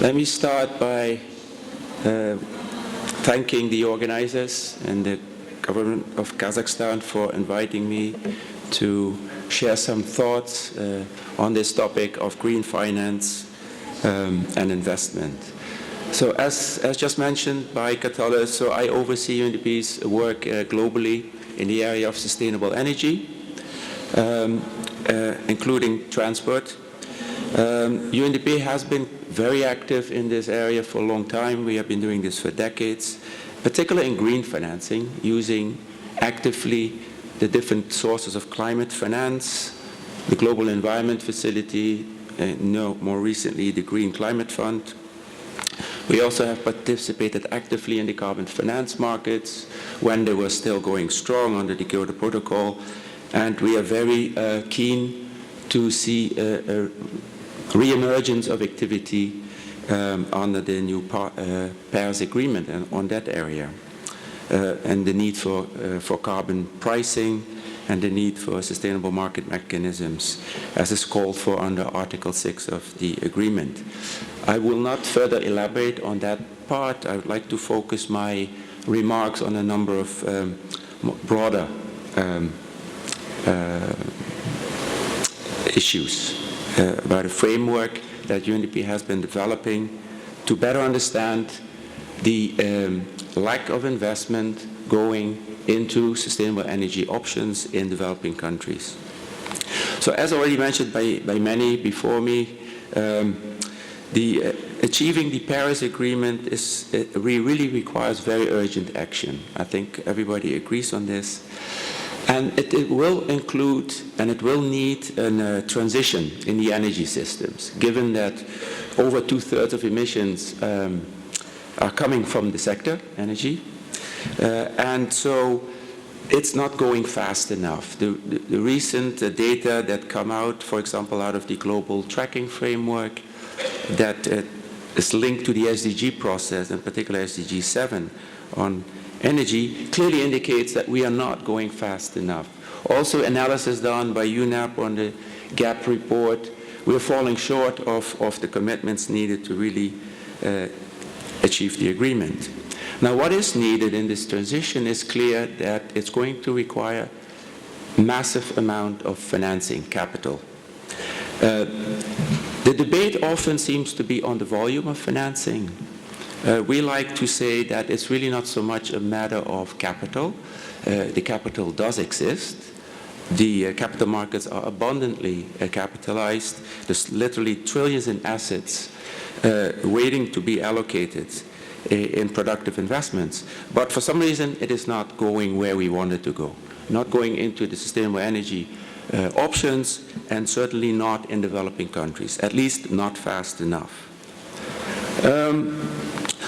Let me start by thanking the organizers and the government of Kazakhstan for inviting me to share some thoughts on this topic of green finance and investment. So as just mentioned by Katola, so I oversee UNDP's work globally in the area of sustainable energy, including transport. UNDP has been very active in this area for a long time. We have been doing this for decades, particularly in green financing, using actively the different sources of climate finance, the Global Environment Facility, more recently the Green Climate Fund. We also have participated actively in the carbon finance markets when they were still going strong under the Kyoto Protocol, and we are very keen to see a re-emergence of activity under the new Paris Agreement and on that area, and the need for carbon pricing and the need for sustainable market mechanisms, as is called for under Article 6 of the agreement. I will not further elaborate on that part. I would like to focus my remarks on a number of broader issues about a framework that UNDP has been developing to better understand the lack of investment going into sustainable energy options in developing countries. So as already mentioned by many before me, achieving the Paris Agreement really requires very urgent action. I think everybody agrees on this. And it will include and it will need a transition in the energy systems, given that over 2/3 of emissions are coming from the sector, energy. And so it's not going fast enough. The recent data that come out, for example, out of the global tracking framework that is linked to the SDG process, in particular SDG 7 on energy, clearly indicates that we are not going fast enough. Also, analysis done by UNEP on the GAP report, we're falling short of the commitments needed to really achieve the agreement. Now, what is needed in this transition is clear that it's going to require massive amount of financing capital. The debate often seems to be on the volume of financing. We like to say that it's really not so much a matter of capital. The capital does exist. The capital markets are abundantly capitalized. There's literally trillions in assets waiting to be allocated in productive investments. But for some reason, it is not going where we want it to go. Not going into the sustainable energy options, and certainly not in developing countries, at least not fast enough.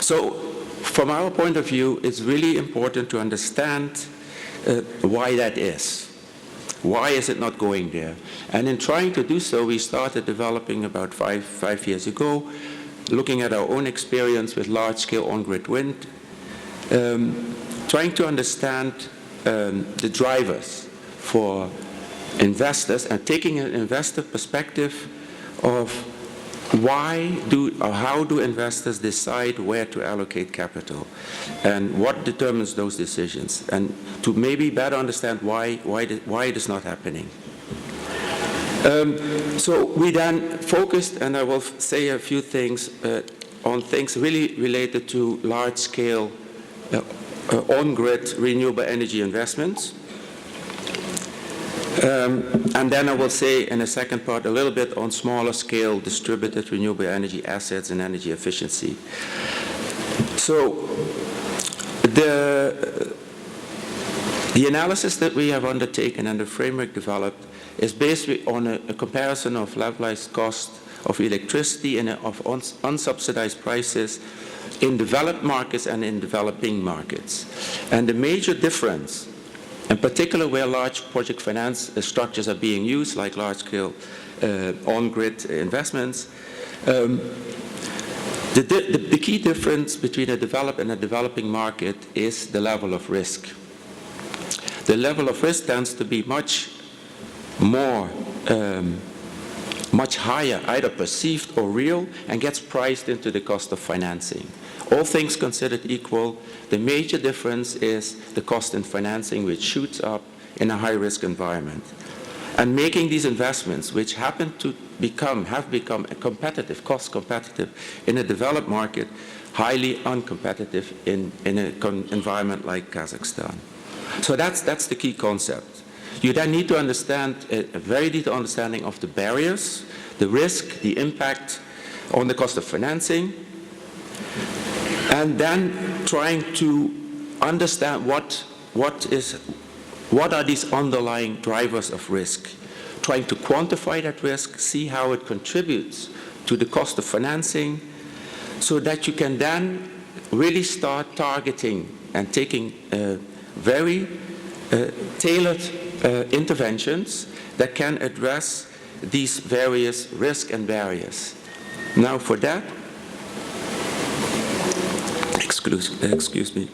So from our point of view, it's really important to understand why that is. Why is it not going there? And in trying to do so, we started developing about five years ago, looking at our own experience with large-scale on-grid wind, trying to understand the drivers for investors and taking an investor perspective of how do investors decide where to allocate capital and what determines those decisions, and to maybe better understand why it is not happening. So we then focused, and I will say a few things on things really related to large-scale on-grid renewable energy investments. And then I will say in the second part a little bit on smaller scale distributed renewable energy assets and energy efficiency. So the analysis that we have undertaken and the framework developed is based on a comparison of levelized cost of electricity and of unsubsidized prices in developed markets and in developing markets. And the major difference, in particular where large project finance structures are being used, like large-scale on-grid investments, the key difference between a developed and a developing market is the level of risk. The level of risk tends to be much more much higher, either perceived or real, and gets priced into the cost of financing. All things considered equal, the major difference is the cost in financing, which shoots up in a high-risk environment. And making these investments, which have become competitive, cost competitive in a developed market, highly uncompetitive in an environment like Kazakhstan. So that's the key concept. You then need to understand a very detailed understanding of the barriers, the risk, the impact on the cost of financing, and then trying to understand what are these underlying drivers of risk, trying to quantify that risk, see how it contributes to the cost of financing, so that you can then really start targeting and taking very tailored interventions that can address these various risks and barriers. Now for that, excuse me,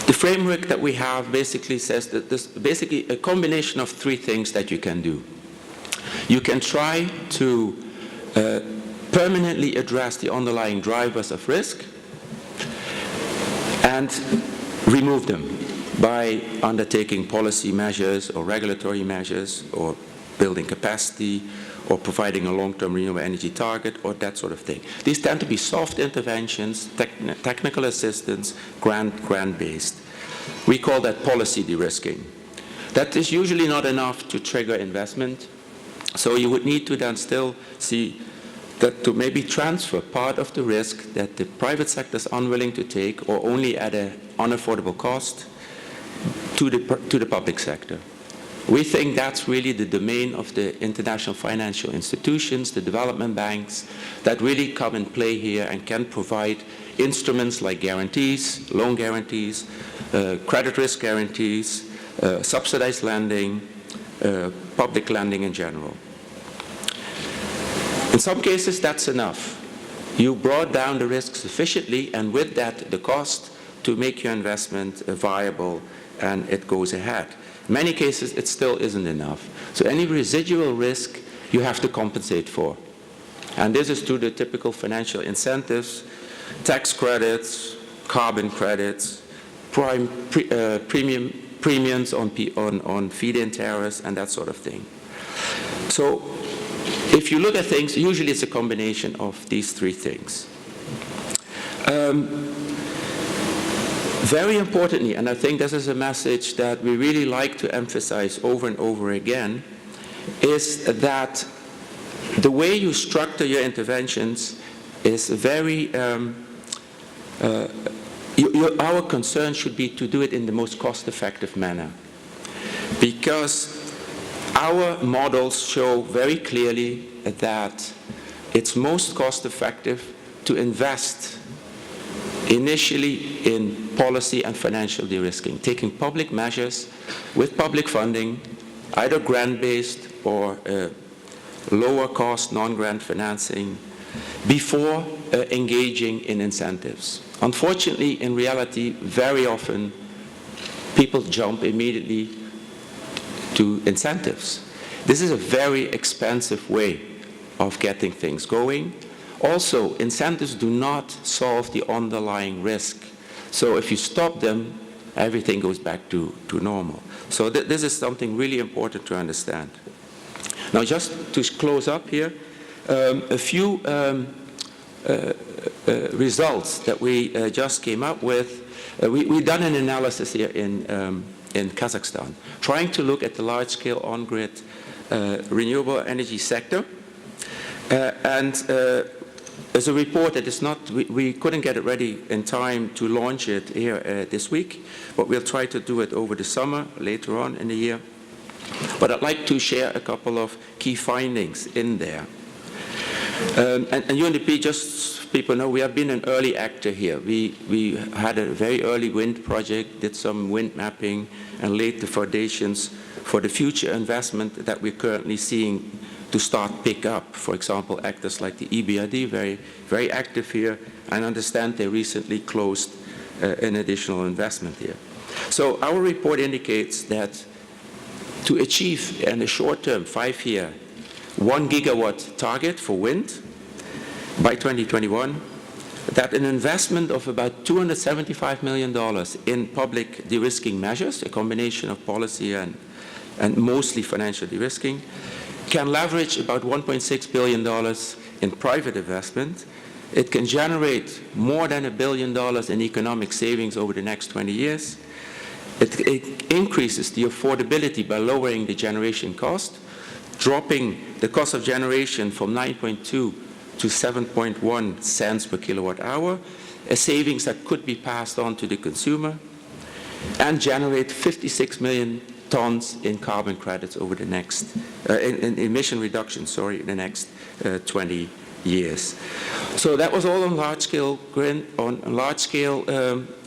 the framework that we have basically says that there's basically a combination of three things that you can do. You can try to permanently address the underlying drivers of risk and remove them by undertaking policy measures or regulatory measures or building capacity or providing a long-term renewable energy target or that sort of thing. These tend to be soft interventions, technical assistance, grant-based. We call that policy de-risking. That is usually not enough to trigger investment, so you would need to then still see that to maybe transfer part of the risk that the private sector is unwilling to take or only at an unaffordable cost to the public sector. We think that's really the domain of the international financial institutions, the development banks, that really come and play here and can provide instruments like guarantees, loan guarantees, credit risk guarantees, subsidized lending, public lending in general. In some cases, that's enough. You brought down the risk sufficiently, and with that, the cost to make your investment viable, and it goes ahead. In many cases, it still isn't enough. So any residual risk, you have to compensate for. And this is through the typical financial incentives, tax credits, carbon credits, premiums on feed-in tariffs, and that sort of thing. So if you look at things, usually it's a combination of these three things. Very importantly, and I think this is a message that we really like to emphasize over and over again, is that the way you structure your interventions is very, our concern should be to do it in the most cost-effective manner. Because our models show very clearly that it's most cost-effective to invest initially in policy and financial de-risking, taking public measures with public funding, either grant-based or lower-cost non-grant financing, before engaging in incentives. Unfortunately, in reality, very often people jump immediately to incentives. This is a very expensive way of getting things going. Also, incentives do not solve the underlying risk. So if you stop them, everything goes back to normal. So this is something really important to understand. Now, just to close up here, a few results that we just came up with. We've done an analysis here in Kazakhstan, trying to look at the large-scale on-grid renewable energy sector. There's a report that is not, we couldn't get it ready in time to launch it here this week, but we'll try to do it over the summer, later on in the year. But I'd like to share a couple of key findings in there. And UNDP, just so people know, we have been an early actor here. We had a very early wind project, did some wind mapping, and laid the foundations for the future investment that we're currently seeing to start pick up. For example, actors like the EBRD, very active here, and understand they recently closed an additional investment here. So our report indicates that to achieve in the short term, 5-year 1 gigawatt target for wind by 2021, that an investment of about $275 million in public de-risking measures, a combination of policy and mostly financial de-risking, can leverage about $1.6 billion in private investment. It can generate more than $1 billion in economic savings over the next 20 years. It increases the affordability by lowering the generation cost, dropping the cost of generation from 9.2 to 7.1 cents per kilowatt hour, a savings that could be passed on to the consumer, and generate 56 million tons in carbon credits over the next, in emission reduction, sorry, in the next 20 years. So that was all on large-scale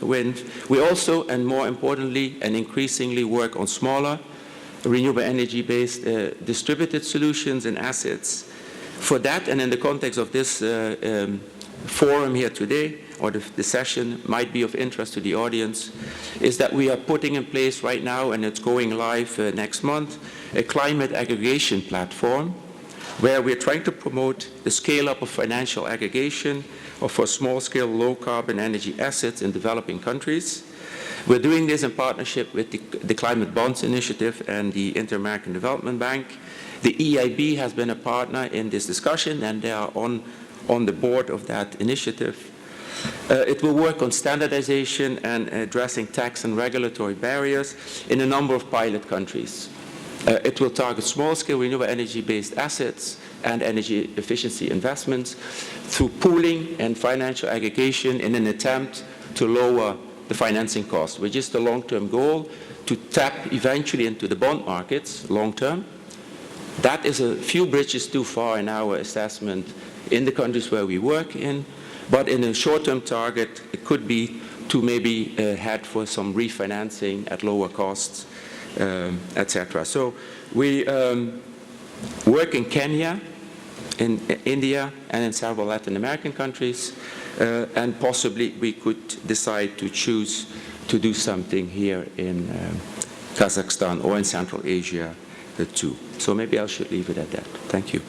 wind. We also, and more importantly, and increasingly work on smaller, renewable energy-based distributed solutions and assets. For that, and in the context of this forum here today, or the session might be of interest to the audience, is that we are putting in place right now, and it's going live next month, a climate aggregation platform where we're trying to promote the scale-up of financial aggregation for small-scale, low-carbon energy assets in developing countries. We're doing this in partnership with the Climate Bonds Initiative and the Inter-American Development Bank. The EIB has been a partner in this discussion, and they are on the board of that initiative. It will work on standardization and addressing tax and regulatory barriers in a number of pilot countries. It will target small-scale renewable energy-based assets and energy efficiency investments through pooling and financial aggregation in an attempt to lower the financing cost, which is the long-term goal, to tap eventually into the bond markets long-term. That is a few bridges too far in our assessment in the countries where we work in, but in a short-term target, it could be to maybe head for some refinancing at lower costs, etc. So we work in Kenya, in India, and in several Latin American countries, and possibly we could decide to choose to do something here in Kazakhstan or in Central Asia too. So maybe I should leave it at that. Thank you.